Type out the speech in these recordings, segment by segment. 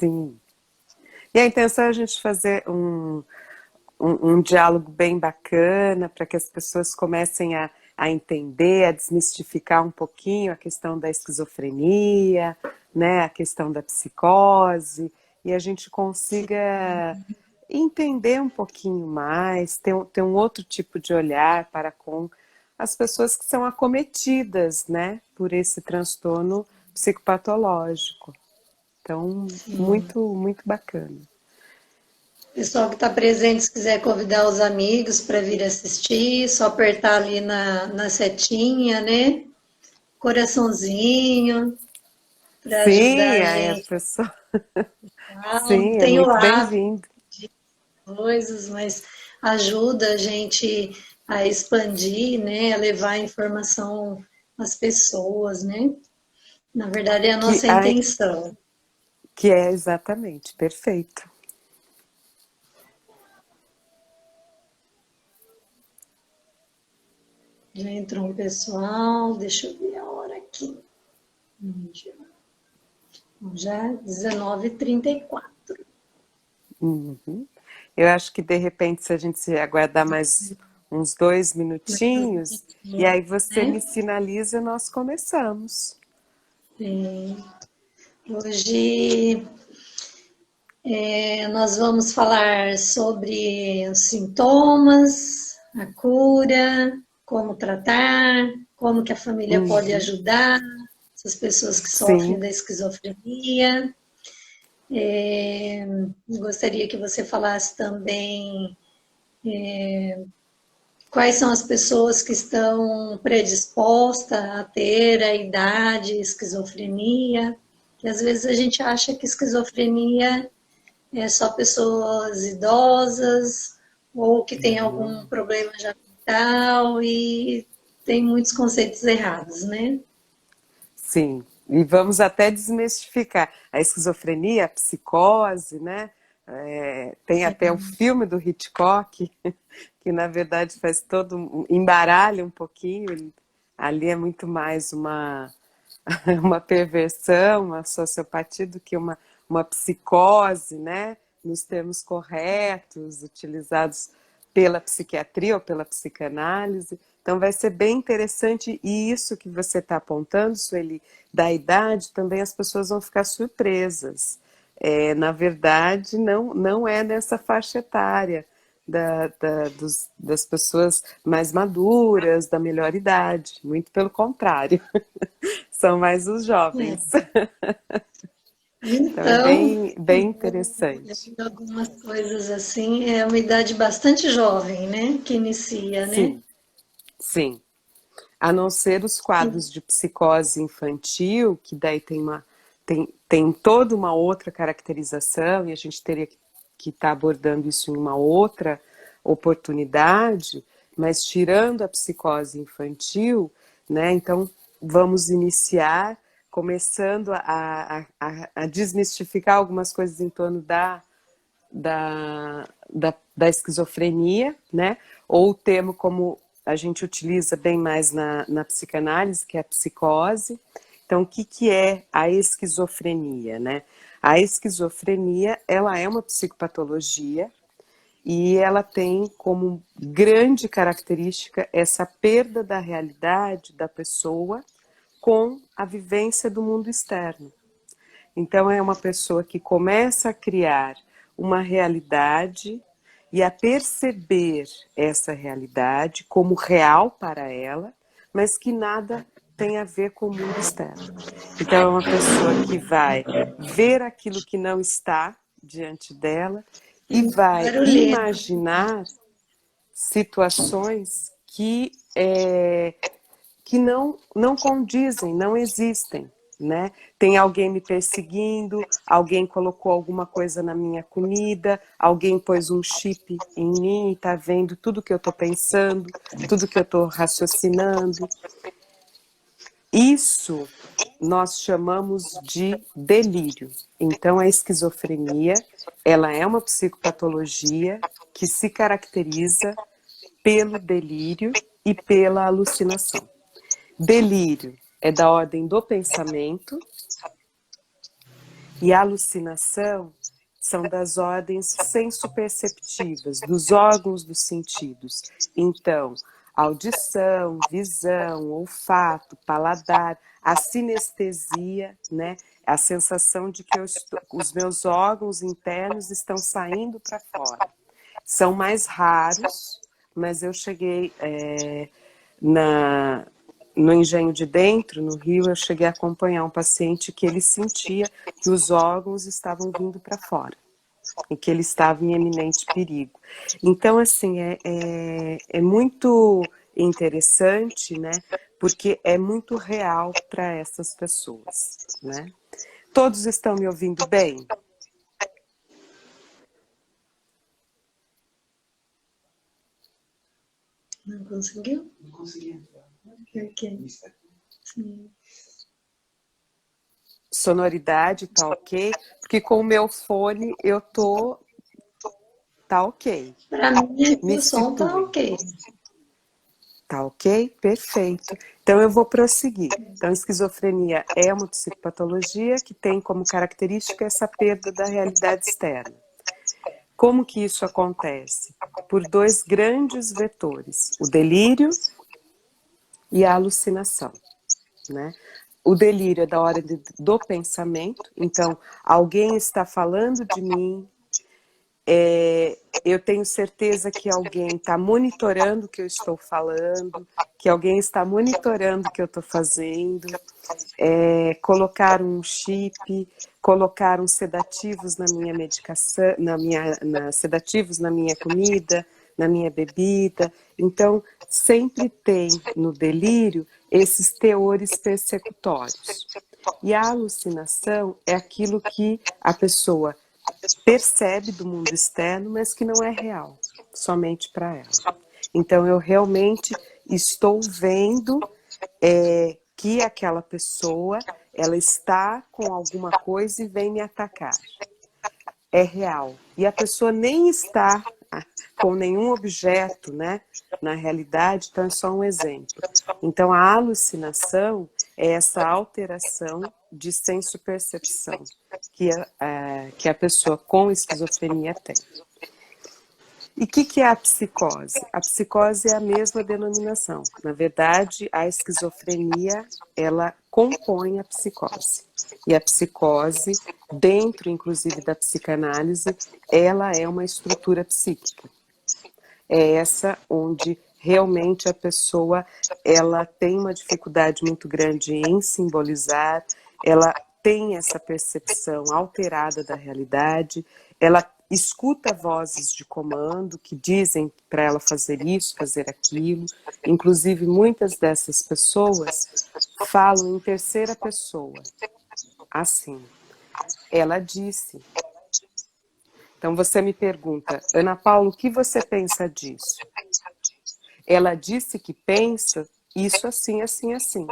sim. E a intenção é a gente fazer um diálogo bem bacana para que as pessoas comecem a entender, a desmistificar um pouquinho a questão da esquizofrenia, né, a questão da psicose, e a gente consiga entender um pouquinho mais, ter um outro tipo de olhar para com as pessoas que são acometidas, né, por esse transtorno psicopatológico. Então, Sim. muito, muito bacana. Pessoal que está presente, se quiser convidar os amigos para vir assistir, só apertar ali na setinha, né? Coraçãozinho, para ajudar Sim, a aí a gente. pessoa, Não sim, é tenho muito hábito bem-vindo. de coisas, mas ajuda a gente a expandir, né? A levar a informação às pessoas, né? Na verdade, é a Que, nossa ai, intenção. que é exatamente, perfeito. Já entrou um pessoal, deixa eu ver a hora aqui. Já 19h34. Uhum. Eu acho que de repente, se a gente se aguardar mais uns 2 minutinhos, e aí você me Né? sinaliza, nós começamos. Sim. Hoje nós vamos falar sobre os sintomas, a cura, como tratar, como que a família pode Uhum. ajudar essas pessoas que sofrem Sim, da esquizofrenia. Gostaria que você falasse também quais são as pessoas que estão predispostas a ter a idade, esquizofrenia, que às vezes a gente acha que esquizofrenia é só pessoas idosas ou que tem não, algum problema já mental e tem muitos conceitos errados, né? sim. E vamos até desmistificar a esquizofrenia, a psicose, né? É, tem até o Sim, filme do Hitchcock, que na verdade faz todo, embaralha um pouquinho, ali é muito mais uma perversão, uma sociopatia do que uma psicose, né? Nos termos corretos, utilizados pela psiquiatria ou pela psicanálise. Então vai ser bem interessante, e isso que você está apontando, Sueli, da idade, também as pessoas vão ficar surpresas. É, na verdade, não é nessa faixa etária das pessoas mais maduras, da melhor idade, muito pelo contrário. São mais os jovens. é. Então é Então, bem, bem interessante. olhando algumas coisas assim, é uma idade bastante jovem, né? Que inicia, né? Sim, sim. A não ser os quadros de psicose infantil, que daí tem toda uma outra caracterização, e a gente teria que estar abordando isso em uma outra oportunidade, mas tirando a psicose infantil, né, então vamos iniciar começando a desmistificar algumas coisas em torno da esquizofrenia, né? Ou o termo como a gente utiliza bem mais na psicanálise, que é a psicose. Então, o que é a esquizofrenia, né? A esquizofrenia, ela é uma psicopatologia e ela tem como grande característica essa perda da realidade da pessoa com a vivência do mundo externo. Então, é uma pessoa que começa a criar uma realidade e a perceber essa realidade como real para ela, mas que nada tem a ver com o mundo externo. Então, é uma pessoa que vai ver aquilo que não está diante dela e vai Barulhento. imaginar situações que não condizem, não existem, né? Tem alguém me perseguindo, alguém colocou alguma coisa na minha comida, alguém pôs um chip em mim e está vendo tudo que eu estou pensando, tudo que eu estou raciocinando. Isso nós chamamos de delírio. Então, a esquizofrenia, ela é uma psicopatologia que se caracteriza pelo delírio e pela alucinação. Delírio é da ordem do pensamento E a alucinação são das ordens sensoperceptivas, dos órgãos dos sentidos. Então, audição, visão, olfato, paladar, a sinestesia, né? A sensação de que os meus órgãos internos estão saindo para fora. São mais raros, mas eu cheguei no Engenho de Dentro, no Rio, eu cheguei a acompanhar um paciente que ele sentia que os órgãos estavam vindo para fora e que ele estava em eminente perigo. Então, assim, é muito interessante, né? Porque é muito real para essas pessoas, né? Todos estão me ouvindo bem? Não conseguiu? Não consegui entrar. Ok. Sim. Sonoridade tá ok? Porque com o meu fone eu tô... Tá ok. Para mim, Me o som tá situe. ok. Tá ok? Perfeito. Então eu vou prosseguir. Então, esquizofrenia é uma psicopatologia que tem como característica essa perda da realidade externa. Como que isso acontece? Por dois grandes vetores, o delírio e a alucinação, né? O delírio é da hora do pensamento, então alguém está falando de mim, eu tenho certeza que alguém está monitorando o que eu estou falando, que alguém está monitorando o que eu estou fazendo, colocar um chip, colocar sedativos na minha medicação, sedativos na minha comida, na minha bebida. Então, sempre tem no delírio esses teores persecutórios. E a alucinação é aquilo que a pessoa percebe do mundo externo, mas que não é real, somente para ela. Então, eu realmente estou vendo que aquela pessoa, ela está com alguma coisa e vem me atacar. É real. E a pessoa nem está com nenhum objeto, né, na realidade, então é só um exemplo. Então, a alucinação é essa alteração de senso-percepção que a pessoa com esquizofrenia tem. E o que é a psicose? A psicose é a mesma denominação. Na verdade, a esquizofrenia, ela compõe a psicose. E a psicose, dentro inclusive da psicanálise, ela é uma estrutura psíquica. É essa onde realmente a pessoa, ela tem uma dificuldade muito grande em simbolizar, ela tem essa percepção alterada da realidade, ela escuta vozes de comando que dizem para ela fazer isso, fazer aquilo. Inclusive, muitas dessas pessoas falam em terceira pessoa. Assim, ela disse. Então, você me pergunta, Ana Paula, o que você pensa disso? Ela disse que pensa isso assim, assim, assim.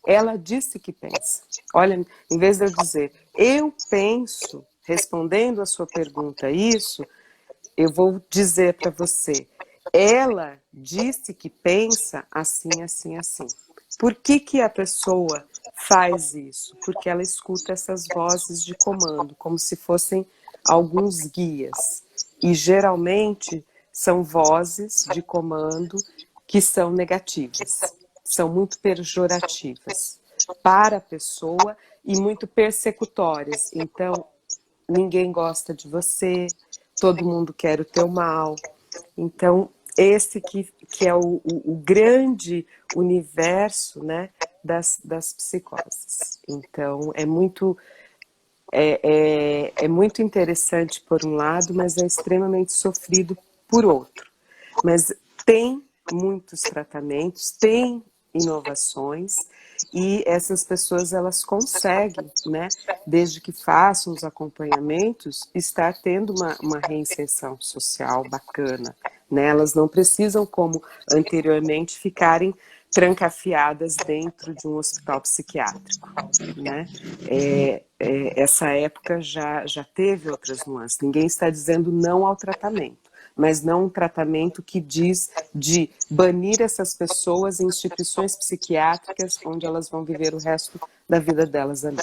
Ela disse que pensa. Olha, em vez de eu dizer, eu penso, respondendo a sua pergunta isso, eu vou dizer para você, ela disse que pensa assim, assim, assim. Por que a pessoa faz isso? Porque ela escuta essas vozes de comando, como se fossem alguns guias. E geralmente são vozes de comando que são negativas, são muito pejorativas para a pessoa e muito persecutórias. Então, ninguém gosta de você, todo mundo quer o teu mal. Então, esse que é o grande universo, né, das psicoses. Então, é muito interessante por um lado, mas é extremamente sofrido por outro. Mas tem muitos tratamentos, tem inovações, e essas pessoas, elas conseguem, né, desde que façam os acompanhamentos, estar tendo uma reinserção social bacana, né? Elas não precisam, como anteriormente, ficarem trancafiadas dentro de um hospital psiquiátrico, né? Essa época já teve outras nuances. Ninguém está dizendo não ao tratamento, mas não um tratamento que diz de banir essas pessoas em instituições psiquiátricas onde elas vão viver o resto da vida delas ali.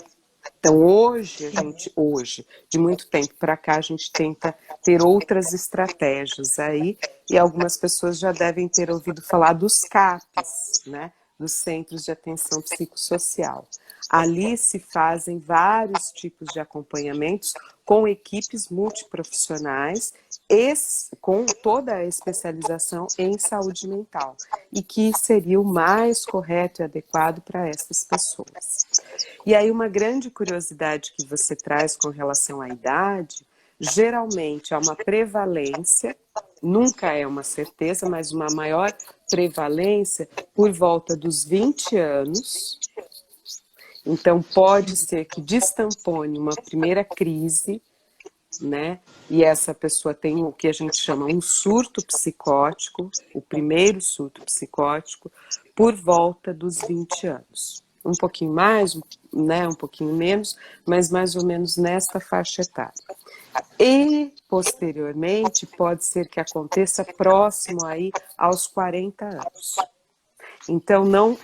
Então, hoje, de muito tempo para cá, a gente tenta ter outras estratégias aí, e algumas pessoas já devem ter ouvido falar dos CAPs, né? Dos Centros de Atenção Psicossocial. Ali se fazem vários tipos de acompanhamentos com equipes multiprofissionais, com toda a especialização em saúde mental, e que seria o mais correto e adequado para essas pessoas. E aí uma grande curiosidade que você traz com relação à idade, geralmente há uma prevalência, nunca é uma certeza, mas uma maior prevalência por volta dos 20 anos. Então pode ser que destampone uma primeira crise, né? E essa pessoa tem o que a gente chama um surto psicótico, o primeiro surto psicótico, por volta dos 20 anos. Um pouquinho mais, né, um pouquinho menos, mas mais ou menos nesta faixa etária. E, posteriormente, pode ser que aconteça próximo aí aos 40 anos. Então, não,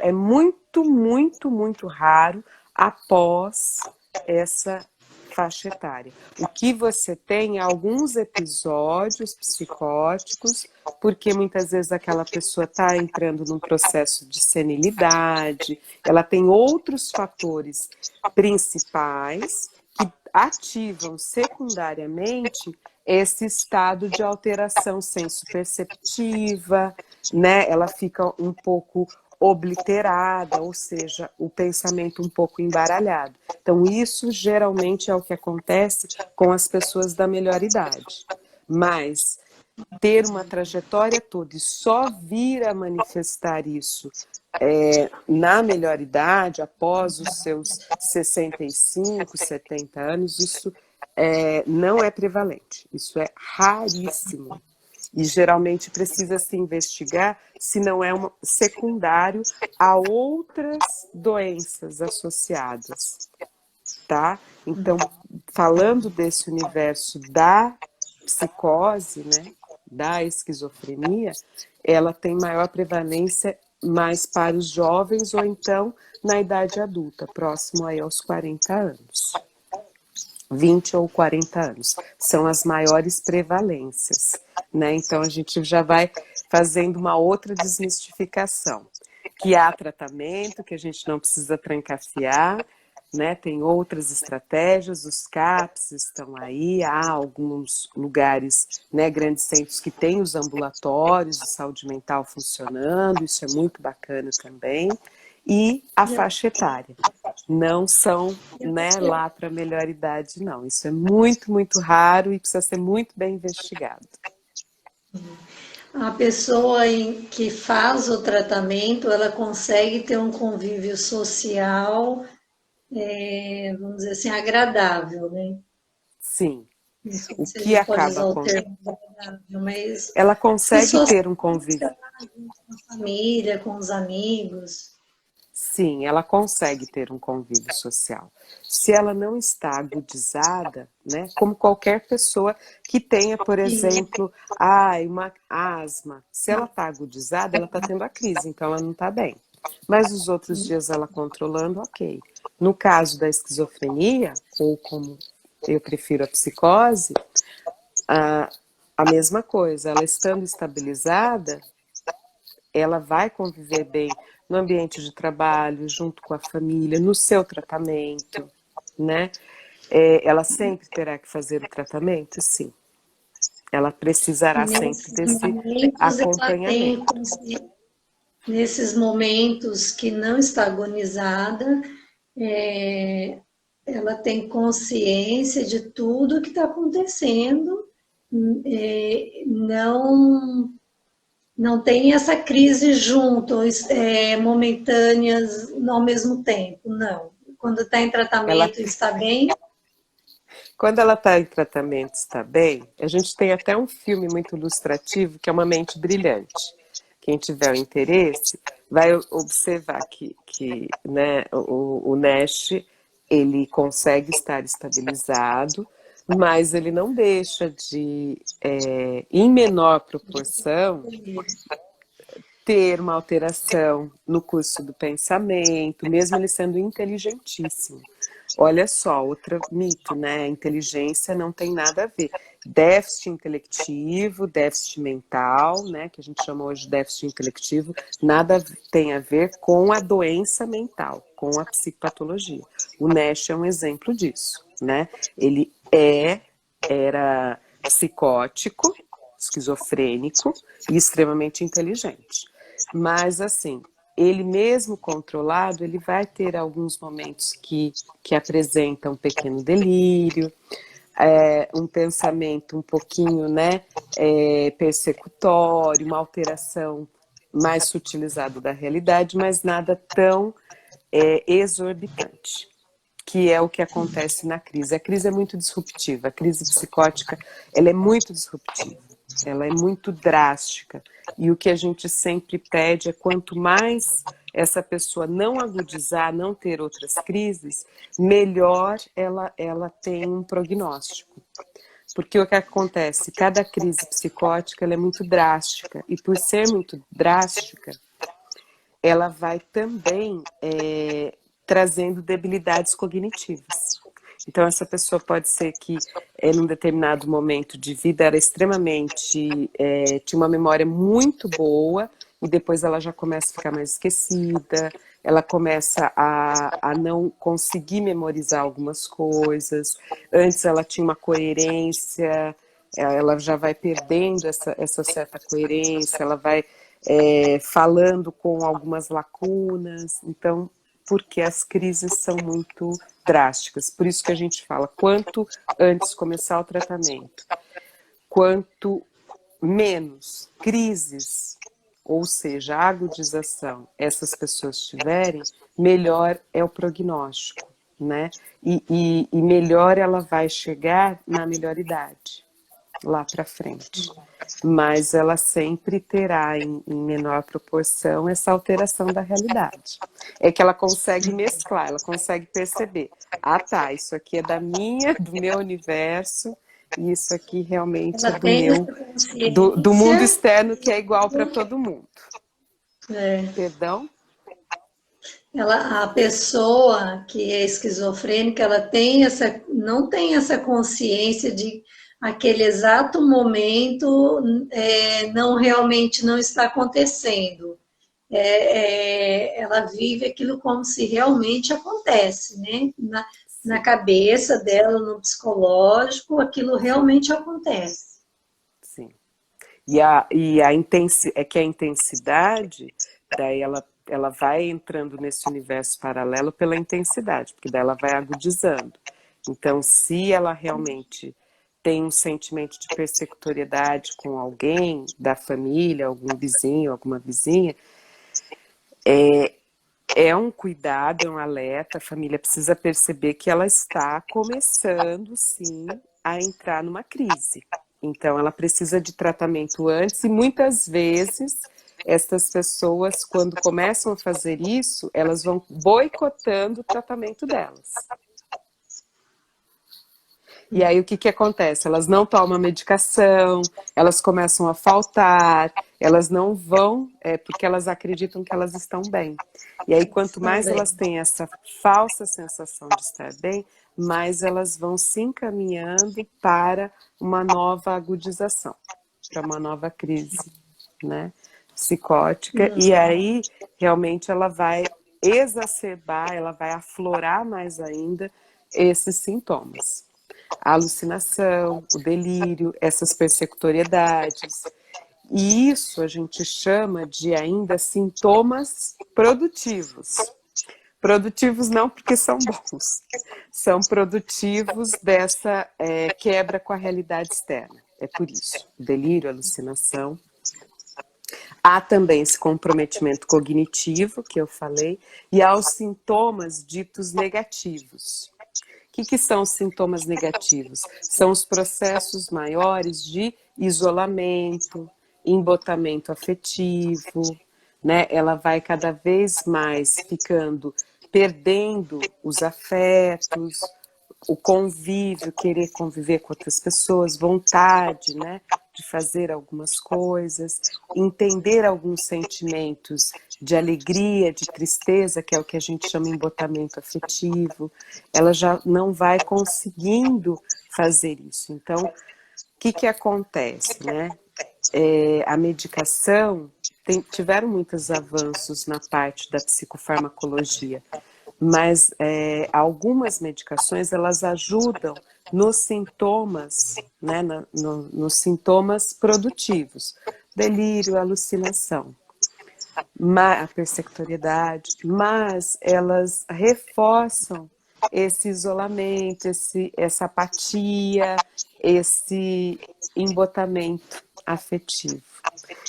é muito, muito, muito raro após essa faixa etária. O que você tem é alguns episódios psicóticos, porque muitas vezes aquela pessoa está entrando num processo de senilidade, ela tem outros fatores principais que ativam secundariamente esse estado de alteração senso-perceptiva, né? Ela fica um pouco obliterada, ou seja, o pensamento um pouco embaralhado. Então, isso geralmente é o que acontece com as pessoas da melhor idade. Mas ter uma trajetória toda e só vir a manifestar isso na melhor idade, após os seus 65, 70 anos, isso não é prevalente, isso é raríssimo. E geralmente precisa se investigar se não é secundário a outras doenças associadas, tá? Então, falando desse universo da psicose, né, da esquizofrenia, ela tem maior prevalência mais para os jovens ou então na idade adulta, próximo aí aos 40 anos. 20 ou 40 anos, são as maiores prevalências, né? Então a gente já vai fazendo uma outra desmistificação, que há tratamento, que a gente não precisa trancafiar, né? Tem outras estratégias, os CAPs estão aí, há alguns lugares, né, grandes centros que têm os ambulatórios de saúde mental funcionando, isso é muito bacana também, e a faixa etária. Não são, né, lá para a melhor idade, não. Isso é muito, muito raro e precisa ser muito bem investigado. A pessoa que faz o tratamento, ela consegue ter um convívio social, vamos dizer assim, agradável, né? Sim. Não sei O se a que gente pode acaba usar o com... termo agradável, mas Ela as consegue pessoas ter um convívio. com a família, com os amigos. Sim, ela consegue ter um convívio social. Se ela não está agudizada, né, como qualquer pessoa que tenha, por exemplo, uma asma, se ela está agudizada, ela está tendo a crise, então ela não está bem. Mas os outros dias ela controlando, ok. No caso da esquizofrenia, ou como eu prefiro a psicose, a mesma coisa, ela estando estabilizada, ela vai conviver bem no ambiente de trabalho, junto com a família, no seu tratamento, né? Ela sempre terá que fazer o tratamento? Sim. Ela precisará sempre desse acompanhamento. Nesses momentos que não está agonizada, ela tem consciência de tudo que está acontecendo, não tem essa crise junto, momentâneas ao mesmo tempo, não. Quando está em tratamento está bem. Quando ela está em tratamento está bem, a gente tem até um filme muito ilustrativo que é Uma Mente Brilhante. Quem tiver o interesse vai observar que né, o Nash, ele consegue estar estabilizado, mas ele não deixa de, em menor proporção, ter uma alteração no curso do pensamento, mesmo ele sendo inteligentíssimo. olha só, outro mito, né? A inteligência não tem nada a ver. Déficit intelectivo, déficit mental, né? Que a gente chama hoje de déficit intelectivo, nada tem a ver com a doença mental, com a psicopatologia. O Nash é um exemplo disso, né? Ele era psicótico, esquizofrênico e extremamente inteligente. Mas, assim, ele mesmo controlado, ele vai ter alguns momentos que apresentam um pequeno delírio, um pensamento um pouquinho, né, persecutório, uma alteração mais sutilizada da realidade, mas nada tão exorbitante, que é o que acontece na crise. A crise é muito disruptiva, a crise psicótica, ela é muito disruptiva, ela é muito drástica, e o que a gente sempre pede é quanto mais essa pessoa não agudizar, não ter outras crises, melhor ela tem um prognóstico. Porque o que acontece? Cada crise psicótica ela é muito drástica, e por ser muito drástica, ela vai também trazendo debilidades cognitivas. Então, essa pessoa pode ser que, num determinado momento de vida, era extremamente, tinha uma memória muito boa, e depois ela já começa a ficar mais esquecida, ela começa a não conseguir memorizar algumas coisas. Antes ela tinha uma coerência, ela já vai perdendo essa certa coerência, ela vai falando com algumas lacunas. Então, porque as crises são muito drásticas. Por isso que a gente fala, quanto antes começar o tratamento, quanto menos crises, ou seja, agudização, essas pessoas tiverem, melhor é o prognóstico, né? E melhor ela vai chegar na melhor idade, lá para frente. Mas ela sempre terá, em menor proporção, essa alteração da realidade. É que ela consegue mesclar, ela consegue perceber. Ah, tá, isso aqui é do meu universo, e isso aqui realmente Ela é tem essa do mundo consciência. externo, que é igual para todo mundo. É, Perdão? a pessoa que é esquizofrênica, ela tem não tem essa consciência de aquele exato momento não realmente não está acontecendo. Ela vive aquilo como se realmente acontece, né? Na Sim, cabeça dela, no psicológico, aquilo sim, realmente acontece. sim. É que a intensidade, daí ela vai entrando nesse universo paralelo pela intensidade, porque daí ela vai agudizando. Então, se ela realmente tem um sentimento de persecutoriedade com alguém da família, algum vizinho, alguma vizinha, é um cuidado, é um alerta, a família precisa perceber que ela está começando, sim, a entrar numa crise. Então, ela precisa de tratamento antes, e muitas vezes essas pessoas, quando começam a fazer isso, elas vão boicotando o tratamento delas. E aí o que acontece? Elas não tomam medicação, elas começam a faltar, elas não vão, porque elas acreditam que elas estão bem. E aí quanto mais Também. elas têm essa falsa sensação de estar bem, mais elas vão se encaminhando para uma nova agudização, para uma nova crise, né, psicótica. E aí realmente ela vai exacerbar, ela vai aflorar mais ainda esses sintomas. A alucinação, o delírio, essas persecutoriedades. E isso a gente chama de ainda sintomas produtivos. Produtivos não porque são bons, são produtivos dessa quebra com a realidade externa. É por isso, delírio, alucinação. Há também esse comprometimento cognitivo, que eu falei, e há os sintomas ditos negativos. O que são os sintomas negativos? São os processos maiores de isolamento, embotamento afetivo, né? Ela vai cada vez mais perdendo os afetos, o convívio, querer conviver com outras pessoas, vontade, né, de fazer algumas coisas, entender alguns sentimentos de alegria, de tristeza, que é o que a gente chama embotamento afetivo, ela já não vai conseguindo fazer isso. Então, o que acontece, né? A medicação, tiveram muitos avanços na parte da psicofarmacologia, mas algumas medicações, elas ajudam nos sintomas, né, nos sintomas produtivos, delírio, alucinação, a persectoriedade, mas elas reforçam esse isolamento, essa apatia, esse embotamento afetivo.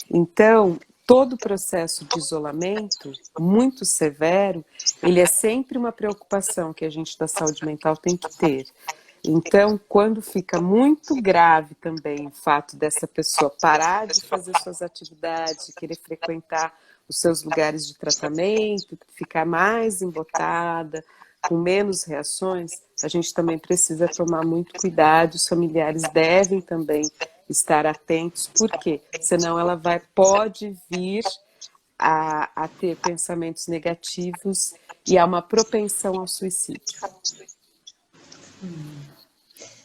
Então, todo o processo de isolamento, muito severo, ele é sempre uma preocupação que a gente da saúde mental tem que ter. Então, quando fica muito grave também o fato dessa pessoa parar de fazer suas atividades, de querer frequentar os seus lugares de tratamento, ficar mais embotada, com menos reações, a gente também precisa tomar muito cuidado, os familiares devem também estar atentos, porque senão ela pode vir a ter pensamentos negativos e há uma propensão ao suicídio.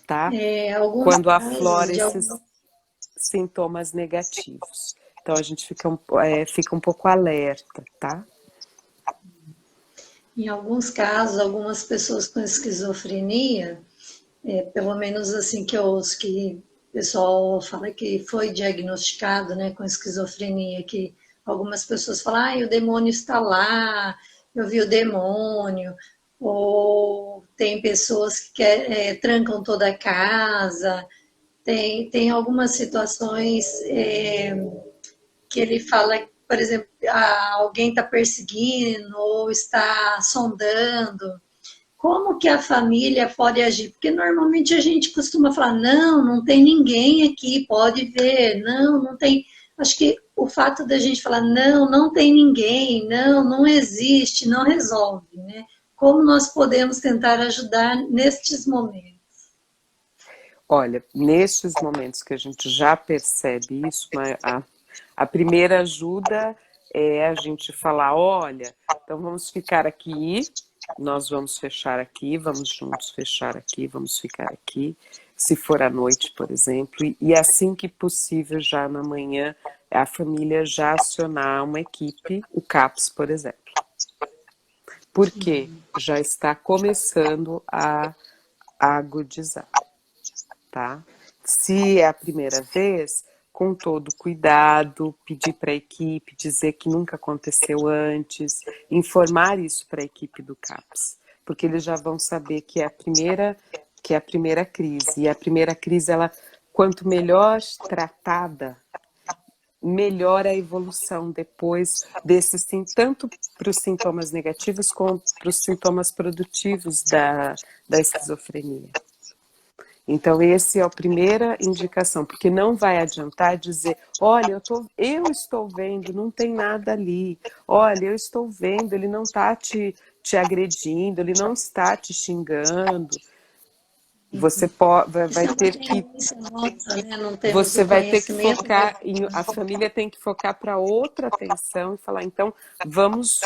Tá? Quando aflora esses sintomas negativos. Então a gente fica um pouco alerta, tá? Em alguns casos, algumas pessoas com esquizofrenia, pelo menos assim que eu ouço que o pessoal fala que foi diagnosticado, né, com esquizofrenia, que algumas pessoas falam, o demônio está lá, eu vi o demônio, ou tem pessoas que trancam toda a casa, tem algumas situações que ele fala, por exemplo, alguém está perseguindo ou está sondando. Como que a família pode agir? Porque normalmente a gente costuma falar, não tem ninguém aqui, pode ver, não tem. Acho que o fato da gente falar, não tem ninguém, não existe, não resolve, né? Como nós podemos tentar ajudar nestes momentos? Olha, nestes momentos que a gente já percebe isso, a primeira ajuda é a gente falar, olha, então vamos ficar aqui, nós vamos fechar aqui, vamos juntos fechar aqui, vamos ficar aqui, se for à noite, por exemplo, e assim que possível, já na manhã, a família já acionar uma equipe, o CAPS, por exemplo. Porque já está começando a agudizar, tá? Se é a primeira vez, com todo cuidado, pedir para a equipe, dizer que nunca aconteceu antes, informar isso para a equipe do CAPS, porque eles já vão saber que é a primeira crise. E a primeira crise, ela, quanto melhor tratada, melhor a evolução depois desses, tanto para os sintomas negativos quanto para os sintomas produtivos da esquizofrenia. Então, essa é a primeira indicação, porque não vai adiantar dizer, olha, eu estou vendo, não tem nada ali, olha, eu estou vendo, ele não está te agredindo, ele não está te xingando. Você vai ter que... Você vai ter que focar, a família tem que focar para outra atenção e falar, então, vamos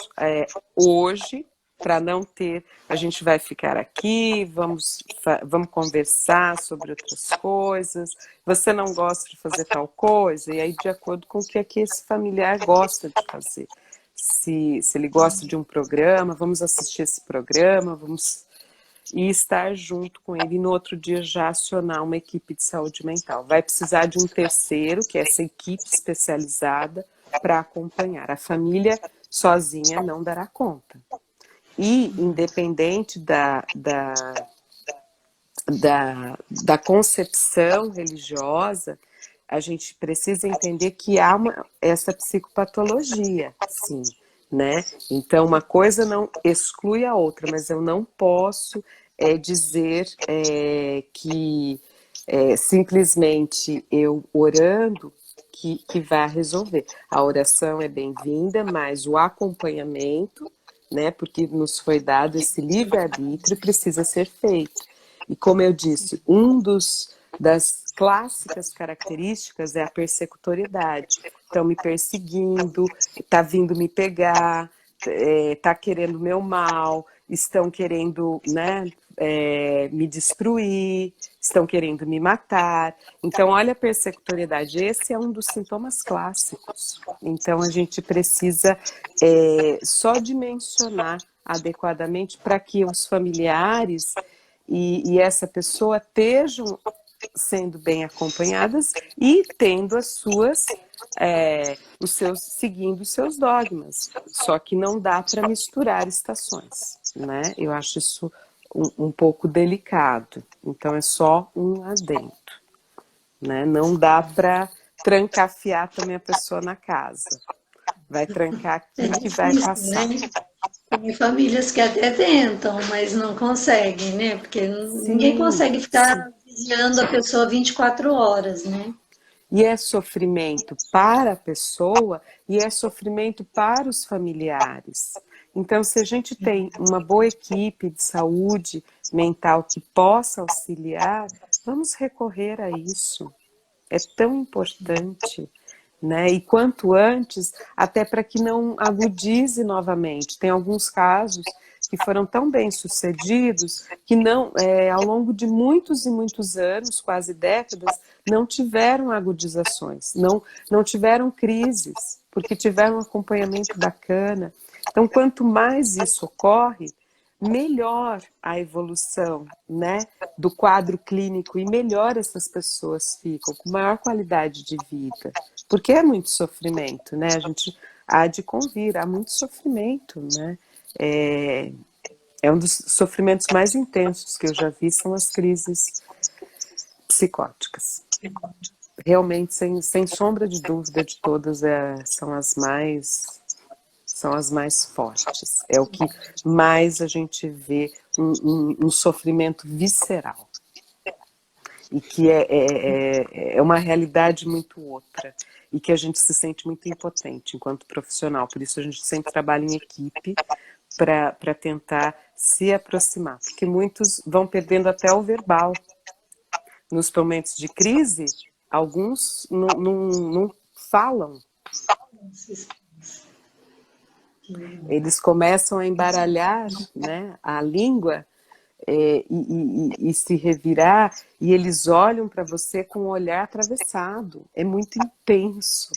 hoje... para não ter, a gente vai ficar aqui, vamos conversar sobre outras coisas, você não gosta de fazer tal coisa, e aí de acordo com o que esse familiar gosta de fazer. Se ele gosta de um programa, vamos assistir esse programa, e estar junto com ele, e no outro dia já acionar uma equipe de saúde mental. Vai precisar de um terceiro, que é essa equipe especializada, para acompanhar. A família sozinha não dará conta. E, independente da concepção religiosa, a gente precisa entender que há essa psicopatologia, sim, né? Então, uma coisa não exclui a outra, mas eu não posso dizer que simplesmente eu orando que vai resolver. A oração é bem-vinda, mas o acompanhamento, né, porque nos foi dado esse livre-arbítrio, precisa ser feito. E como eu disse, um dos das clássicas características é a persecutoriedade. Estão me perseguindo, está vindo me pegar, está querendo meu mal, estão querendo, né, me destruir, estão querendo me matar. Então, olha a persecutoriedade, esse é um dos sintomas clássicos. Então, a gente precisa só dimensionar adequadamente para que os familiares e essa pessoa estejam sendo bem acompanhadas e tendo seguindo os seus dogmas. Só que não dá para misturar estações, né? Eu acho isso um pouco delicado. Então é só um adendo, né? Não dá para trancafiar também a pessoa na casa. Vai trancar aqui que vai passar. Né? Tem famílias que até tentam, mas não conseguem, né? Porque ninguém Sim, consegue ficar sim. vigiando a pessoa 24 horas, né? E é sofrimento para a pessoa e é sofrimento para os familiares. Então, se a gente tem uma boa equipe de saúde mental que possa auxiliar, vamos recorrer a isso. É tão importante, né? E quanto antes, até para que não agudize novamente. Tem alguns casos que foram tão bem sucedidos que não, ao longo de muitos e muitos anos, quase décadas, não tiveram agudizações, não tiveram crises, porque tiveram um acompanhamento bacana. Então, quanto mais isso ocorre, melhor a evolução, né, do quadro clínico e melhor essas pessoas ficam, com maior qualidade de vida. Porque é muito sofrimento, né? A gente há de convir, há muito sofrimento, né? É um dos sofrimentos mais intensos que eu já vi, são as crises psicóticas. Realmente, sem sombra de dúvida de todas, são as mais fortes. É o que mais a gente vê um sofrimento visceral. E que é uma realidade muito outra. E que a gente se sente muito impotente enquanto profissional. Por isso a gente sempre trabalha em equipe para tentar se aproximar. Porque muitos vão perdendo até o verbal. Nos momentos de crise, alguns não falam. Eles começam a embaralhar, né, a língua e se revirar, e eles olham para você com o olhar atravessado. É muito intenso.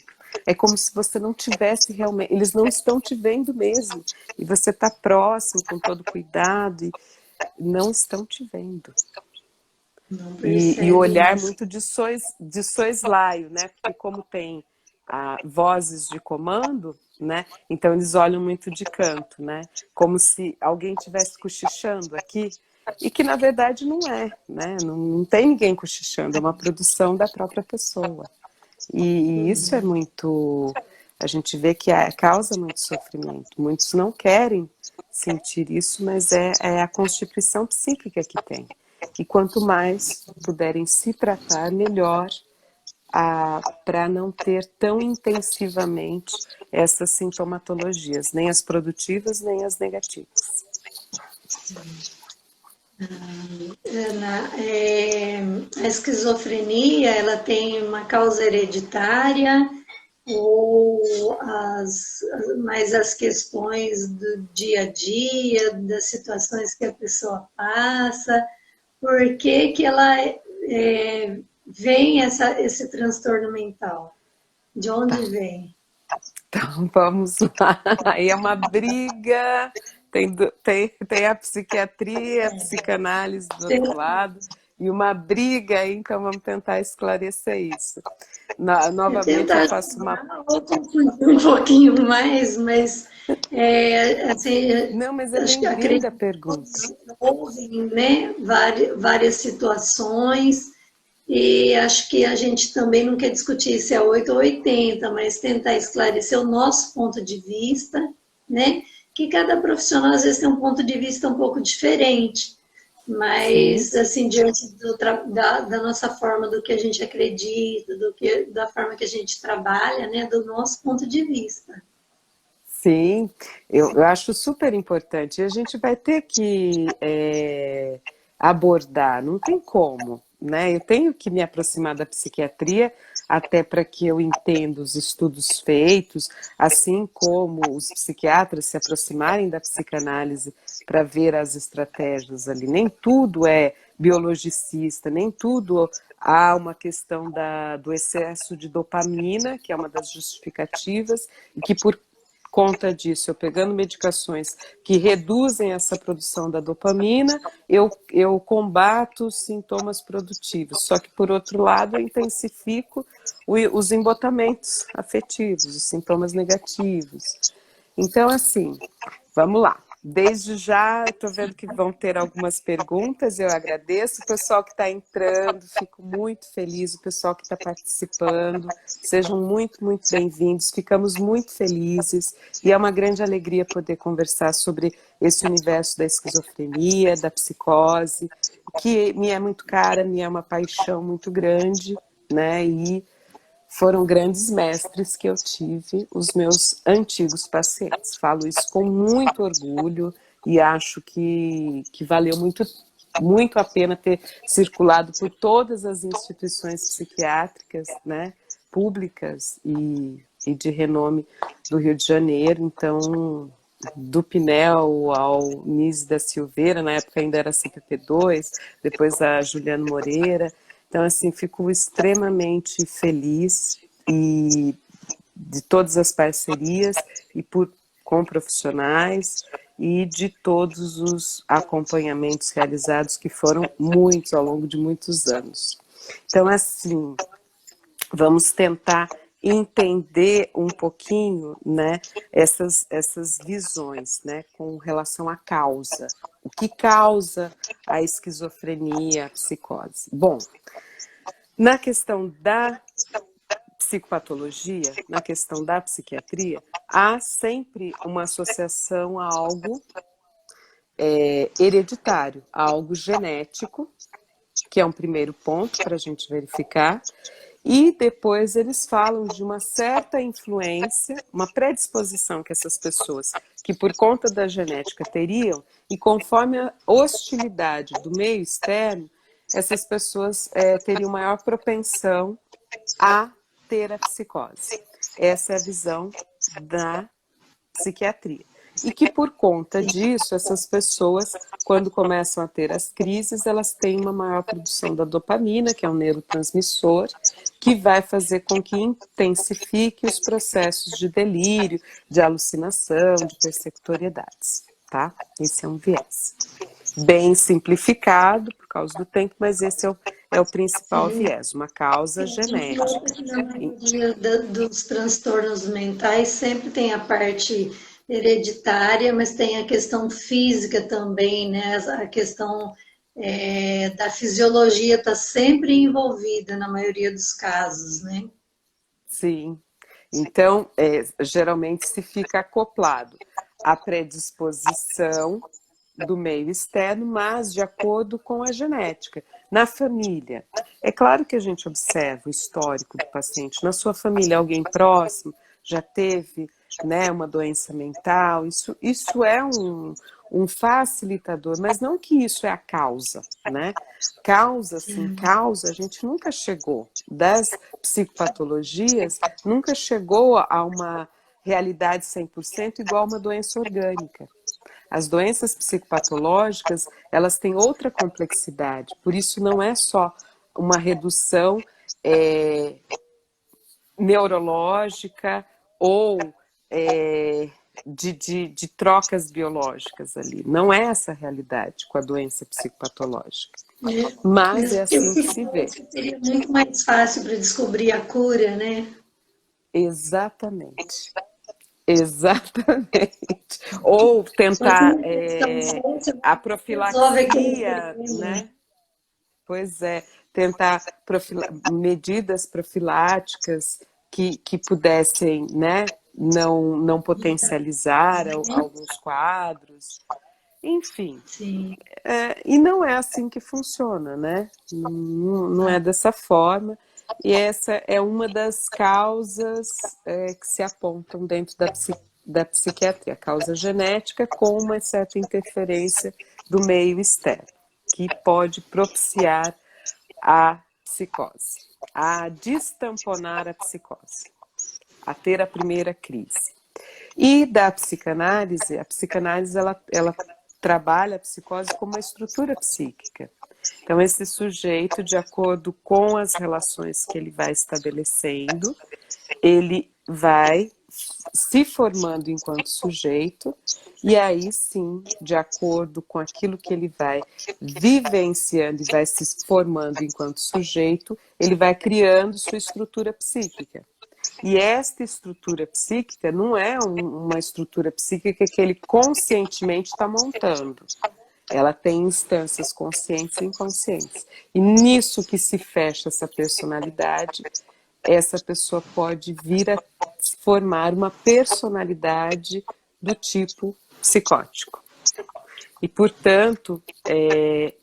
É como se você não tivesse realmente... Eles não estão te vendo mesmo. E você está próximo, com todo cuidado, e não estão te vendo. E o olhar muito de soislaio, né? Porque como tem vozes de comando, né? Então eles olham muito de canto, né? Como se alguém estivesse cochichando aqui, e que na verdade não é, né? Não tem ninguém cochichando, é uma produção da própria pessoa. E isso é muito... A gente vê que causa muito sofrimento. Muitos não querem sentir isso, mas é a constituição psíquica que tem. E quanto mais puderem se tratar, melhor, para não ter tão intensivamente essas sintomatologias, nem as produtivas, nem as negativas. Ana, a esquizofrenia, ela tem uma causa hereditária ou mais as questões do dia a dia, das situações que a pessoa passa? Por que que ela vem esse transtorno mental? De onde vem? Então, vamos lá. Aí é uma briga, tem a psiquiatria, a psicanálise do outro lado, e uma briga aí, então vamos tentar esclarecer isso. Novamente eu Tentar faço uma... ou confundir um pouquinho mais, mas assim, Não, mas é acho que bem vinda a acredito que pergunta. todos ouvem, né, várias situações, e acho que a gente também não quer discutir se é 8 ou 80, mas tentar esclarecer o nosso ponto de vista, né? Que cada profissional às vezes tem um ponto de vista um pouco diferente, Sim. mas assim, diante da nossa forma, do que a gente acredita, da forma que a gente trabalha, né? Do nosso ponto de vista. Sim, eu acho super importante. E a gente vai ter que abordar, não tem como. né? Eu tenho que me aproximar da psiquiatria até para que eu entenda os estudos feitos, assim como os psiquiatras se aproximarem da psicanálise para ver as estratégias ali. Nem tudo é biologicista, nem tudo há uma questão do excesso de dopamina, que é uma das justificativas, e que por conta disso, eu pegando medicações que reduzem essa produção da dopamina, eu combato os sintomas produtivos. Só que, por outro lado, eu intensifico os embotamentos afetivos, os sintomas negativos. Então, assim, vamos lá. Desde já, estou vendo que vão ter algumas perguntas, eu agradeço o pessoal que está entrando, fico muito feliz, o pessoal que está participando, sejam muito, muito bem-vindos, ficamos muito felizes e é uma grande alegria poder conversar sobre esse universo da esquizofrenia, da psicose, que me é muito cara, me é uma paixão muito grande, né, e foram grandes mestres que eu tive, os meus antigos pacientes. Falo isso com muito orgulho e acho que valeu muito, muito a pena ter circulado por todas as instituições psiquiátricas, né, públicas e de renome do Rio de Janeiro. Então, do Pinel ao Nise da Silveira, na época ainda era CPP2, depois a Juliana Moreira. Então, assim, fico extremamente feliz e de todas as parcerias e com profissionais e de todos os acompanhamentos realizados, que foram muitos ao longo de muitos anos. Então, assim, vamos tentar entender um pouquinho, né, essas visões, né, com relação à causa. O que causa a esquizofrenia, a psicose? Bom, na questão da psicopatologia, na questão da psiquiatria, há sempre uma associação a algo hereditário, a algo genético, que é um primeiro ponto para a gente verificar, e depois eles falam de uma certa influência, uma predisposição que essas pessoas, que por conta da genética teriam, e conforme a hostilidade do meio externo, essas pessoas teriam maior propensão a ter a psicose. Essa é a visão da psiquiatria. E que por conta disso, essas pessoas, quando começam a ter as crises, elas têm uma maior produção da dopamina, que é um neurotransmissor, que vai fazer com que intensifique os processos de delírio, de alucinação, de persecutoriedades, tá? Esse é um viés. Bem simplificado, por causa do tempo, mas esse é o principal viés, uma causa genética. Na maioria dos transtornos mentais sempre tem a parte hereditária, mas tem a questão física também, né? A questão da fisiologia está sempre envolvida na maioria dos casos, né? Sim. Então, geralmente se fica acoplado à predisposição do meio externo, mas de acordo com a genética. Na família, é claro que a gente observa o histórico do paciente. Na sua família, alguém próximo já teve, né, uma doença mental, isso é um facilitador, mas não que isso é a causa, né? Causa, sim, causa, a gente nunca chegou. Das psicopatologias, nunca chegou a uma realidade 100% igual a uma doença orgânica. As doenças psicopatológicas, elas têm outra complexidade, por isso não é só uma redução neurológica ou de trocas biológicas ali. Não é essa a realidade com a doença psicopatológica. Mas é assim que se vê. Seria muito mais fácil para descobrir a cura, né? Exatamente. Exatamente. Ou tentar a profilaxia, né? Pois é, tentar medidas profiláticas que pudessem, né, não potencializar alguns quadros, enfim. E não é assim que funciona, né? Não é dessa forma. E essa é uma das causas que se apontam dentro da psiquiatria, a causa genética com uma certa interferência do meio externo, que pode propiciar a psicose, a destamponar a psicose, a ter a primeira crise. E da psicanálise, a psicanálise ela trabalha a psicose como uma estrutura psíquica. Então, esse sujeito, de acordo com as relações que ele vai estabelecendo, ele vai se formando enquanto sujeito, e aí sim, de acordo com aquilo que ele vai vivenciando e vai se formando enquanto sujeito, ele vai criando sua estrutura psíquica. E esta estrutura psíquica não é uma estrutura psíquica que ele conscientemente está montando. Ela tem instâncias conscientes e inconscientes. E nisso que se fecha essa personalidade, essa pessoa pode vir a formar uma personalidade do tipo psicótico. E, portanto,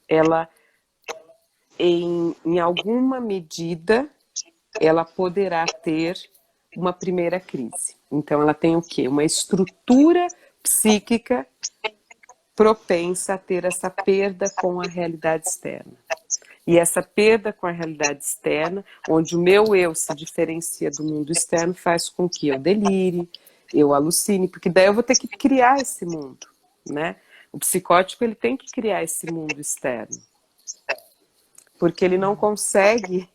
ela, em alguma medida, ela poderá ter uma primeira crise. Então, ela tem o quê? Uma estrutura psíquica propensa a ter essa perda com a realidade externa. E essa perda com a realidade externa, onde o meu eu se diferencia do mundo externo, faz com que eu delire, eu alucine, porque daí eu vou ter que criar esse mundo, né? O psicótico, ele tem que criar esse mundo externo, porque ele não consegue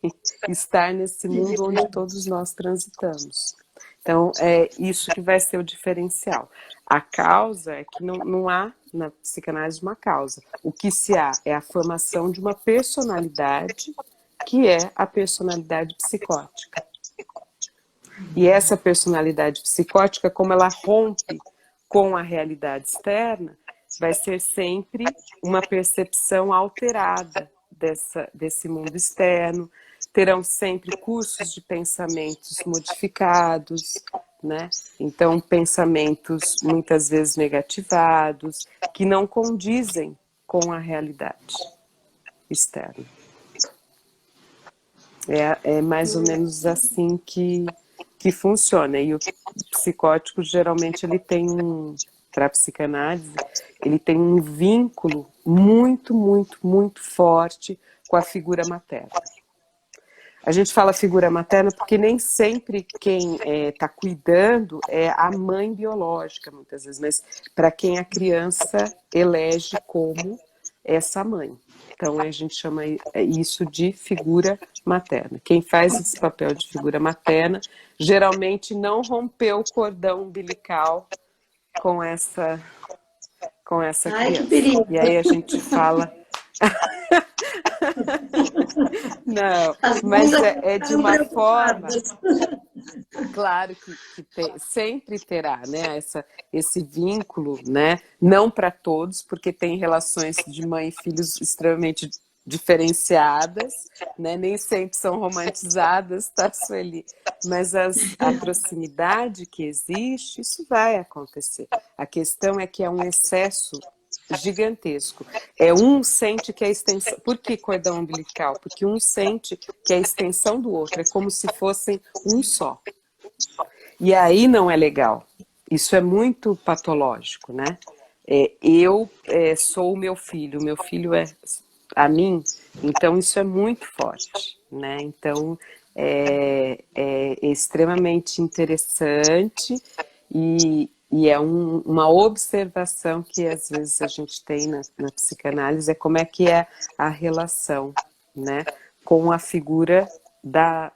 estar nesse mundo onde todos nós transitamos. Então, é isso que vai ser o diferencial. A causa é que não há na psicanálise uma causa. O que se há é a formação de uma personalidade, que é a personalidade psicótica. E essa personalidade psicótica, como ela rompe com a realidade externa, vai ser sempre uma percepção alterada desse mundo externo, terão sempre cursos de pensamentos modificados, né? Então, pensamentos muitas vezes negativados, que não condizem com a realidade externa. É mais ou menos assim que funciona. E o psicótico, geralmente, ele tem para a psicanálise, ele tem um vínculo muito, muito, muito forte com a figura materna. A gente fala figura materna porque nem sempre quem está cuidando é a mãe biológica, muitas vezes, mas para quem a criança elege como essa mãe. Então, a gente chama isso de figura materna. Quem faz esse papel de figura materna, geralmente não rompeu o cordão umbilical com essa criança. Ai, que perigo. E aí a gente fala... Não, mas é de uma forma... Claro que sempre terá, né, esse vínculo, né? Não para todos, porque tem relações de mãe e filhos extremamente diferenciadas, né? Nem sempre são romantizadas, tá, Sueli? Mas a proximidade que existe, isso vai acontecer. A questão é que é um excesso gigantesco. Um sente que é a extensão... Por que cordão umbilical? Porque um sente que é a extensão do outro, é como se fossem um só. E aí não é legal. Isso é muito patológico, né? Eu sou o meu filho é a mim, então isso é muito forte, né? Então é extremamente interessante e é uma observação que às vezes a gente tem na psicanálise, é como é que é a relação, né, com a figura da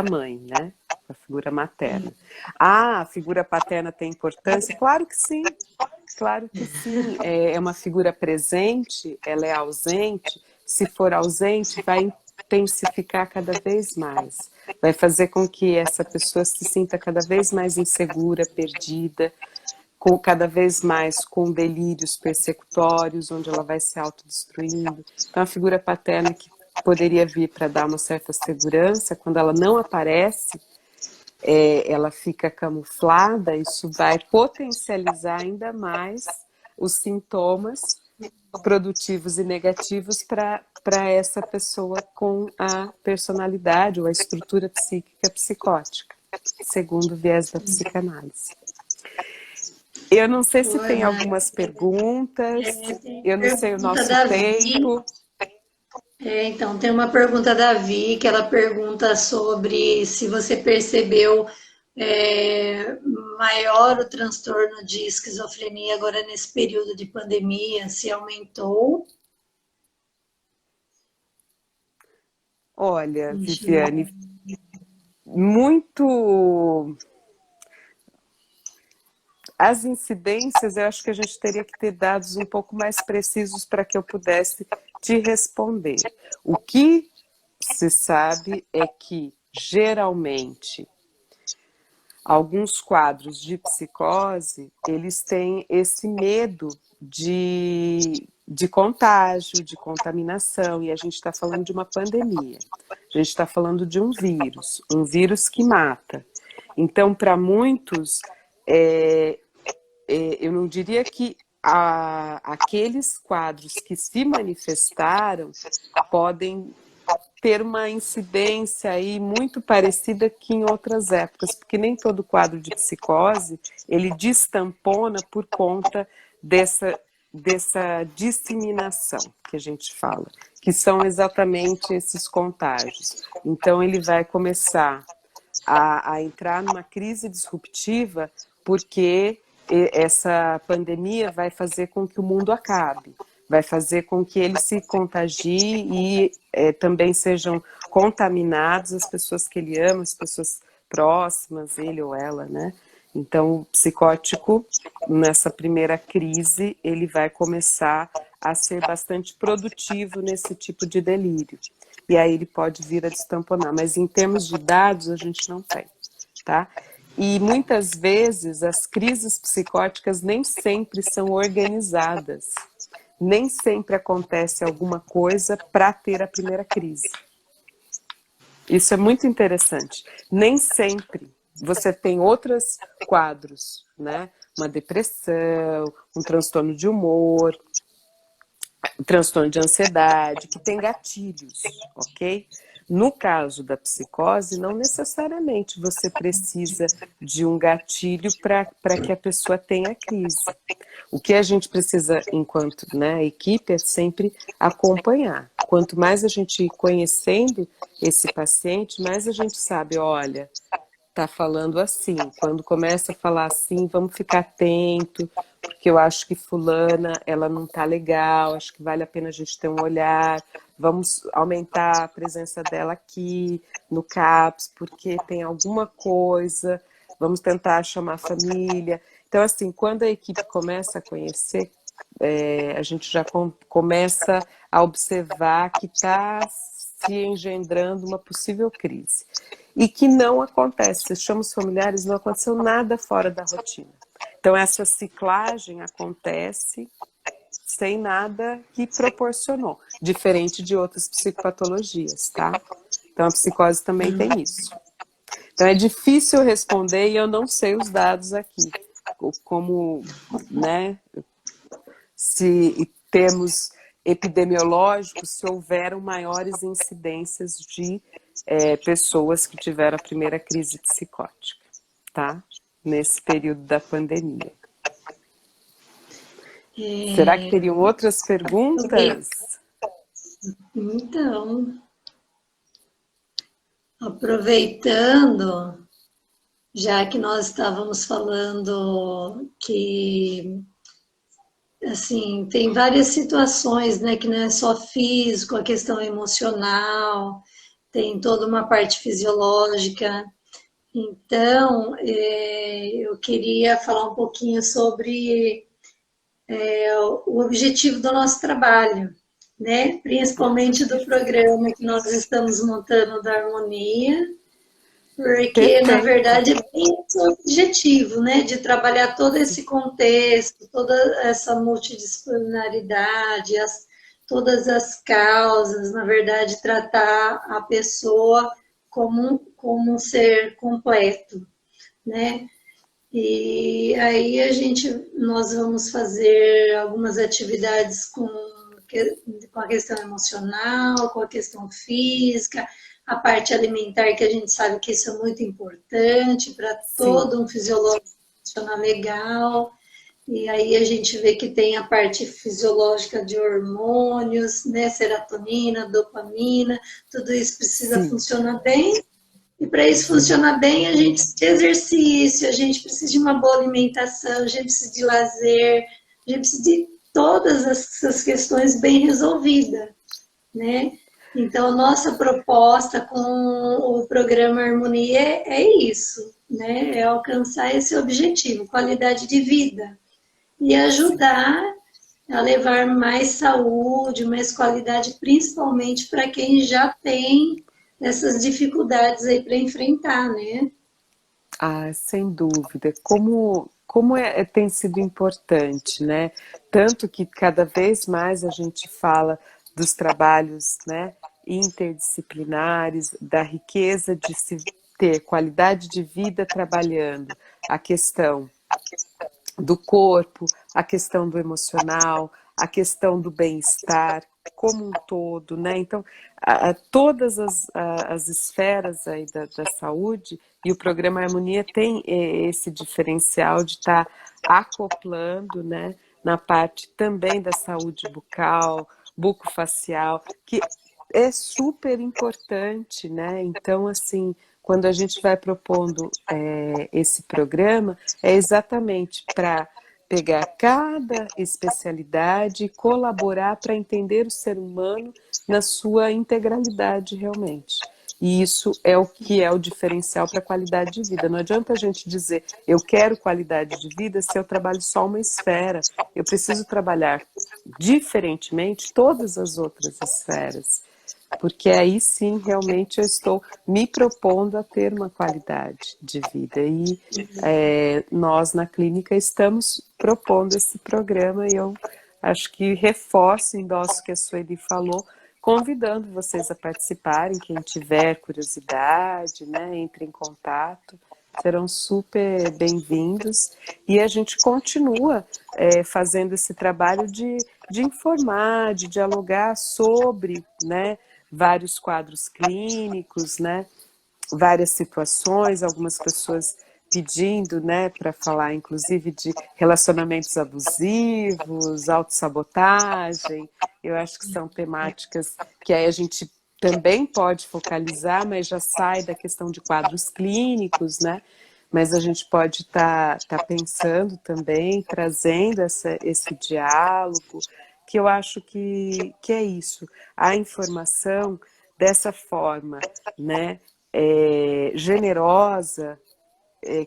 mãe, né? A figura materna. A figura paterna tem importância? Claro que sim, claro que sim. É uma figura presente, ela é ausente. Se for ausente, vai intensificar cada vez mais. Vai fazer com que essa pessoa se sinta cada vez mais insegura, perdida, cada vez mais com delírios persecutórios, onde ela vai se autodestruindo. Então, a figura paterna que poderia vir para dar uma certa segurança, quando ela não aparece, ela fica camuflada, isso vai potencializar ainda mais os sintomas produtivos e negativos para essa pessoa com a personalidade ou a estrutura psíquica psicótica, segundo o viés da psicanálise. Eu não sei se tem algumas perguntas, eu não sei o nosso tempo. Então, tem uma pergunta da Vi, que ela pergunta sobre se você percebeu é, maior o transtorno de esquizofrenia agora nesse período de pandemia, se aumentou. Olha, Deixa eu Viviane, muito. As incidências, eu acho que a gente teria que ter dados um pouco mais precisos para que eu pudesse te responder. O que se sabe é que, geralmente, alguns quadros de psicose, eles têm esse medo de contágio, de contaminação, e a gente está falando de uma pandemia. A gente está falando de um vírus que mata. Então, para muitos, é, eu não diria que aqueles quadros que se manifestaram podem ter uma incidência aí muito parecida que em outras épocas, porque nem todo quadro de psicose ele destampona por conta dessa disseminação que a gente fala, que são exatamente esses contágios. Então ele vai começar a entrar numa crise disruptiva porque essa pandemia vai fazer com que o mundo acabe, vai fazer com que ele se contagie e também sejam contaminados as pessoas que ele ama, as pessoas próximas, ele ou ela, né? Então, o psicótico, nessa primeira crise, ele vai começar a ser bastante produtivo nesse tipo de delírio. E aí ele pode vir a destamponar, mas em termos de dados a gente não tem, tá? E muitas vezes as crises psicóticas nem sempre são organizadas, nem sempre acontece alguma coisa para ter a primeira crise. Isso é muito interessante. Nem sempre você tem outros quadros, né? Uma depressão, um transtorno de humor, transtorno de ansiedade, que tem gatilhos, ok? No caso da psicose, não necessariamente você precisa de um gatilho para que a pessoa tenha crise. O que a gente precisa, enquanto né, equipe, é sempre acompanhar. Quanto mais a gente ir conhecendo esse paciente, mais a gente sabe, olha, tá falando assim. Quando começa a falar assim, vamos ficar atento, porque eu acho que fulana, ela não tá legal, acho que vale a pena a gente ter um olhar. Vamos aumentar a presença dela aqui no CAPS, porque tem alguma coisa. Vamos tentar chamar a família. Então, assim, quando a equipe começa a conhecer, a gente já começa a observar que está se engendrando uma possível crise. E que não acontece, se chamamos familiares, não aconteceu nada fora da rotina. Então, essa ciclagem acontece sem nada que proporcionou, diferente de outras psicopatologias, tá? Então, a psicose também tem isso. Então, é difícil responder e eu não sei os dados aqui, como, né, se termos epidemiológicos, se houveram maiores incidências de pessoas que tiveram a primeira crise psicótica, tá? Nesse período da pandemia. Será que teriam outras perguntas? Então, aproveitando, já que nós estávamos falando que assim, tem várias situações, né, que não é só físico, a questão emocional, tem toda uma parte fisiológica. Então, eu queria falar um pouquinho sobre o objetivo do nosso trabalho, né? Principalmente do programa que nós estamos montando da Harmonia, porque, na Perfeito. verdade, é bem esse o objetivo, né? De trabalhar todo esse contexto, toda essa multidisciplinaridade, todas as causas, na verdade, tratar a pessoa como um ser completo, né? E aí nós vamos fazer algumas atividades com a questão emocional, com a questão física, a parte alimentar, que a gente sabe que isso é muito importante para Sim, todo um fisiológico funcionar legal. E aí a gente vê que tem a parte fisiológica de hormônios, né? Serotonina, dopamina, tudo isso precisa Sim, funcionar bem. E para isso funcionar bem, a gente precisa de exercício, a gente precisa de uma boa alimentação, a gente precisa de lazer, a gente precisa de todas essas questões bem resolvidas, né? Então, nossa proposta com o programa Harmonia é isso, né? É alcançar esse objetivo, qualidade de vida, e sim. ajudar a levar mais saúde, mais qualidade, principalmente para quem já tem essas dificuldades aí para enfrentar, né? Ah, sem dúvida. Tem sido importante, né? Tanto que cada vez mais a gente fala dos trabalhos, né, interdisciplinares, da riqueza de se ter qualidade de vida trabalhando a questão do corpo, a questão do emocional, a questão do bem-estar como um todo, né? Então, todas as esferas aí da saúde, e o programa Harmonia tem esse diferencial de estar acoplando, né, na parte também da saúde bucal, bucofacial, que é super importante, né? Então, assim, quando a gente vai propondo esse programa, é exatamente para pegar cada especialidade e colaborar para entender o ser humano na sua integralidade realmente. E isso é o que é o diferencial para a qualidade de vida. Não adianta a gente dizer, eu quero qualidade de vida se eu trabalho só uma esfera. Eu preciso trabalhar diferentemente todas as outras esferas, porque aí sim realmente eu estou me propondo a ter uma qualidade de vida. E nós na clínica estamos propondo esse programa e eu acho que reforço, endosso o que a Sueli falou, convidando vocês a participarem, quem tiver curiosidade, né, entre em contato, serão super bem-vindos. E a gente continua fazendo esse trabalho de informar, de dialogar sobre, né, vários quadros clínicos, né, várias situações, algumas pessoas pedindo, né, para falar inclusive de relacionamentos abusivos, autossabotagem. Eu acho que são temáticas que aí a gente também pode focalizar, mas já sai da questão de quadros clínicos, né? Mas a gente pode tá pensando também, trazendo esse diálogo, que eu acho que é isso. A informação dessa forma, né? Generosa,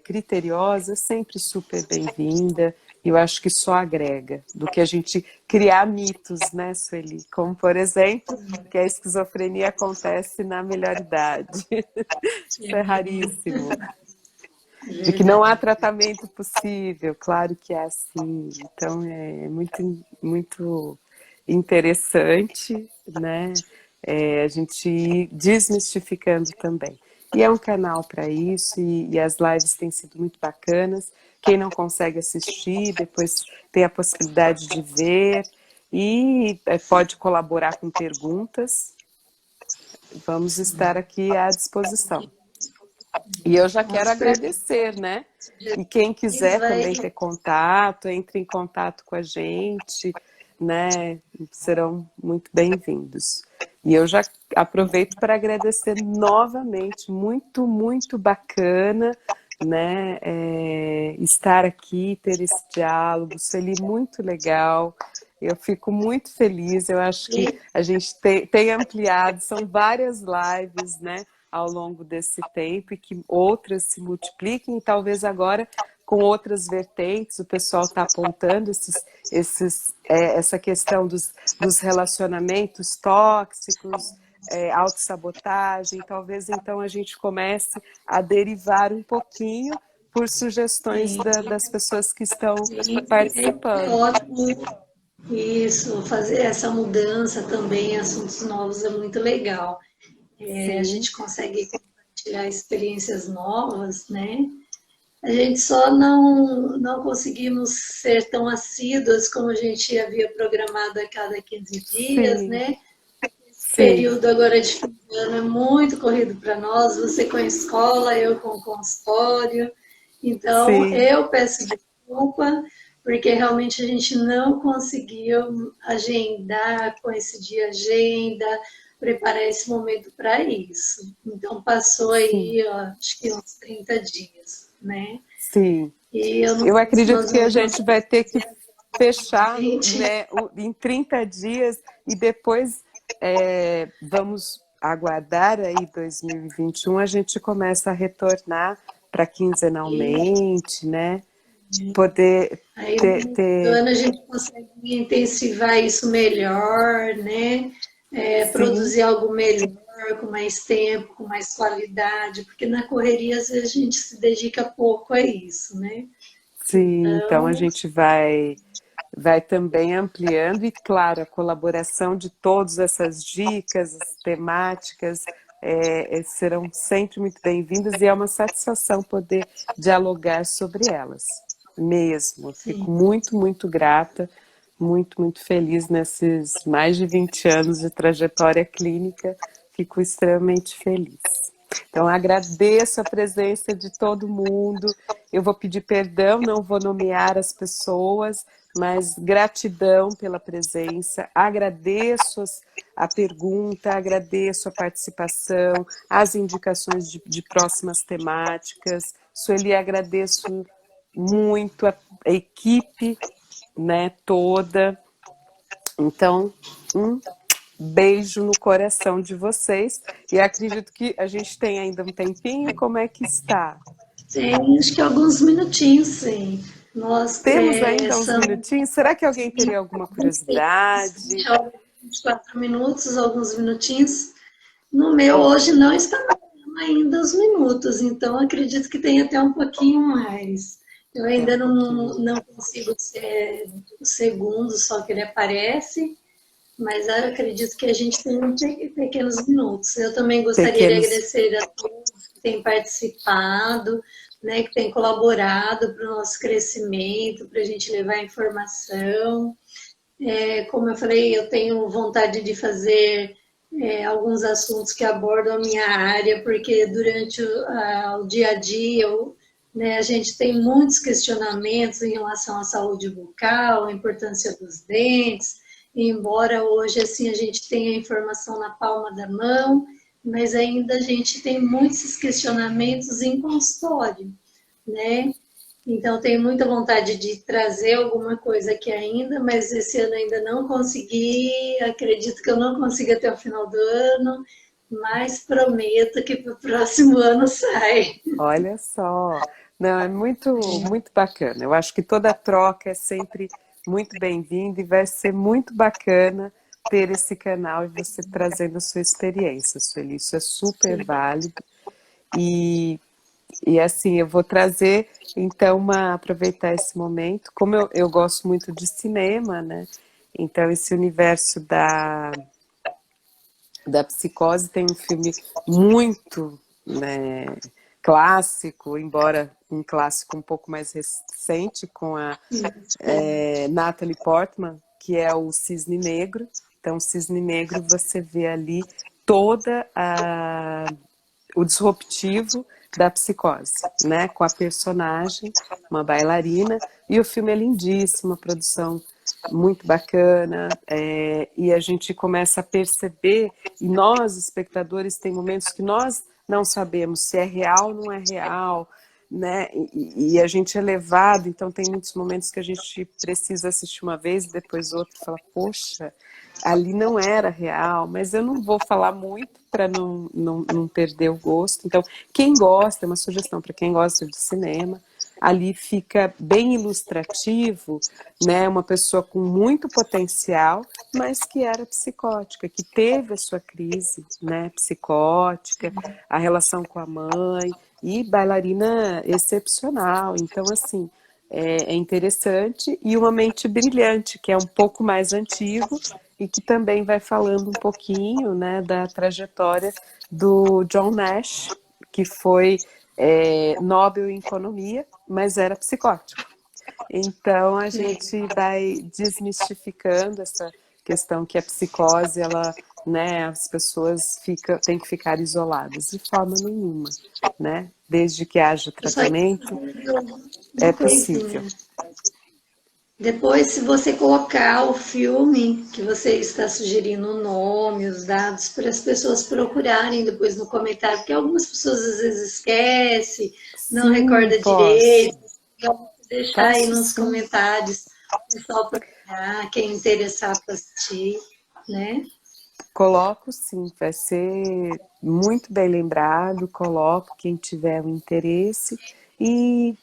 criteriosa, sempre super bem-vinda. E eu acho que só agrega do que a gente criar mitos, né, Sueli? Como, por exemplo, que a esquizofrenia acontece na melhor idade. Isso é raríssimo. De que não há Verdade. tratamento possível, claro que é assim. Então é muito interessante, né? A gente ir desmistificando também. E é um canal para isso, e as lives têm sido muito bacanas. Quem não consegue assistir, depois tem a possibilidade de ver e pode colaborar com perguntas. Vamos estar aqui à disposição. E eu já quero Nossa, agradecer, né? E quem isso quiser vai. também ter contato, entre em contato com a gente, né? Serão muito bem-vindos. E eu já aproveito para agradecer novamente, muito bacana, né? Estar aqui, ter esse diálogo, Sueli, muito legal. Eu fico muito feliz, eu acho que a gente tem ampliado, são várias lives, né? Ao longo desse tempo e que outras se multipliquem e talvez agora com outras vertentes, o pessoal está apontando essa questão dos relacionamentos tóxicos, autossabotagem, talvez então a gente comece a derivar um pouquinho por sugestões Sim, das pessoas que estão sim, é participando. ótimo isso, fazer essa mudança também, assuntos novos é muito legal. A Sim, gente consegue compartilhar experiências novas, né? A gente só não conseguimos ser tão assíduos como a gente havia programado a cada 15 dias, sim, né? Esse sim, período agora de fim de ano é muito corrido para nós, você com a escola, eu com o consultório. Então, sim. eu peço desculpa, porque realmente a gente não conseguiu agendar, coincidir a agenda, preparar esse momento para isso. Então, passou sim, aí, ó, acho que uns 30 dias, né? sim. E eu não Eu sei se acredito nós que a vamos gente conseguir vai ter que fazer fechar, gente. né, em 30 dias e depois vamos aguardar aí 2021, a gente começa a retornar para quinzenalmente, né? Poder Aí, no ter, ano, a gente consegue intensivar isso melhor, né? sim, Produzir algo melhor, com mais tempo, com mais qualidade, porque na correria, às vezes, a gente se dedica pouco a isso, né? sim, então a Então, gente vai também ampliando e, claro, a colaboração de todas essas dicas, as temáticas, serão sempre muito bem-vindas e é uma satisfação poder dialogar sobre elas, mesmo. Eu fico sim. muito, muito grata, muito, muito feliz nesses mais de 20 anos de trajetória clínica, fico extremamente feliz. Então, agradeço a presença de todo mundo. Eu vou pedir perdão, não vou nomear as pessoas, mas gratidão pela presença. Agradeço a pergunta, agradeço a participação, as indicações de próximas temáticas. Sueli, agradeço muito a equipe, né, toda. Então, um beijo no coração de vocês e acredito que a gente tem ainda um tempinho. Como é que está? Tem, acho que alguns minutinhos, sim. Nós Temos ainda uns são minutinhos? Será que alguém teria alguma 26, curiosidade? 24 minutos, alguns minutinhos. No meu, Oh, hoje, não está ainda os minutos, então acredito que tem até um pouquinho mais. Eu tem um ainda pouquinho. não consigo ser o segundo, só que ele aparece, mas eu acredito que a gente tem pequenos minutos. Eu também gostaria de Pequenos. agradecer a todos que têm participado, né, que têm colaborado para o nosso crescimento, para a gente levar informação. Como eu falei, eu tenho vontade de fazer alguns assuntos que abordam a minha área, porque durante o dia a dia, né, a gente tem muitos questionamentos em relação à saúde bucal, a importância dos dentes, embora hoje assim a gente tenha a informação na palma da mão, mas ainda a gente tem muitos questionamentos em consultório, né? Então, tenho muita vontade de trazer alguma coisa aqui ainda, mas esse ano ainda não consegui. Acredito que eu não consiga até o final do ano, mas prometo que para o próximo ano sai. Olha só. Não, é muito, muito bacana. Eu acho que toda troca é sempre muito bem-vinda e vai ser muito bacana ter esse canal e você trazendo a sua experiência, Sueli. Isso é super válido. E E assim, eu vou trazer, então, aproveitar esse momento. Como eu gosto muito de cinema, né? Então, esse universo da psicose tem um filme muito, né, clássico, embora um clássico um pouco mais recente, com a Natalie Portman, que é o Cisne Negro. Então, o Cisne Negro, você vê ali toda o disruptivo da psicose, né? Com a personagem, uma bailarina, e o filme é lindíssimo, uma produção muito bacana, e a gente começa a perceber, e nós, espectadores, tem momentos que nós não sabemos se é real ou não é real, né? E a gente é levado, então tem muitos momentos que a gente precisa assistir uma vez e depois outra e fala, poxa, ali não era real, mas eu não vou falar muito para não perder o gosto. Então, quem gosta, é uma sugestão para quem gosta de cinema, ali fica bem ilustrativo, né? Uma pessoa com muito potencial, mas que era psicótica, que teve a sua crise, né? Psicótica, a relação com a mãe e bailarina excepcional. Então, assim, é interessante e uma mente brilhante, que é um pouco mais antigo e que também vai falando um pouquinho, né, da trajetória do John Nash, que foi Nobel em Economia, mas era psicótico. Então a gente vai desmistificando essa questão que a psicose, ela, né, as pessoas têm que ficar isoladas de forma nenhuma, né? Desde que haja Eu só queria tratamento, fazer é uma possível. coisinha. Depois, se você colocar o filme que você está sugerindo, o nome, os dados, para as pessoas procurarem depois no comentário, porque algumas pessoas às vezes esquecem, não Sim, recorda posso. direito. Então, deixar aí Posso nos sim. comentários, o pessoal procurar, quem interessar para assistir, né? Coloco sim, vai ser muito bem lembrado, coloco quem tiver o interesse e,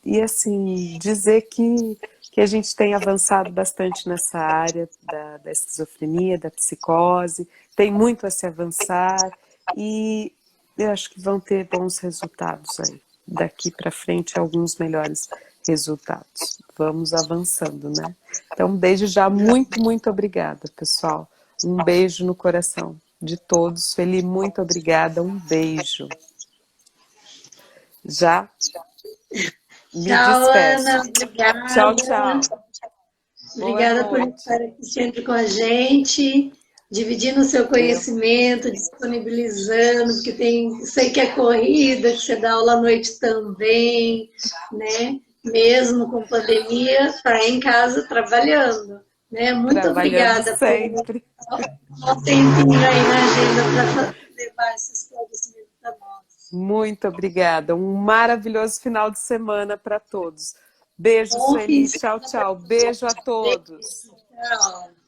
e assim, dizer que a gente tem avançado bastante nessa área da esquizofrenia, da psicose, tem muito a se avançar e eu acho que vão ter bons resultados aí. Daqui para frente, alguns melhores resultados. Vamos avançando, né? Então, desde já, muito, muito obrigada, pessoal. Um beijo no coração de todos. Feli, muito obrigada. Um beijo. Já me Tchau, Ana. despeço. Tchau, Obrigada. tchau. Boa Obrigada por noite. estar aqui sempre com a gente, dividindo o seu Eu, conhecimento, disponibilizando, porque tem, sei que é corrida, que você dá aula à noite também, né? Mesmo com pandemia, está em casa trabalhando, né? Muito trabalhando obrigada por sempre. dar um tempinho aí na agenda para levar esse esclarecimento para nós. Muito obrigada. Um maravilhoso final de semana para todos. Beijo, Bom fim Sueli. de Tchau, semana para tchau. Beijo a todos. vocês. Tchau.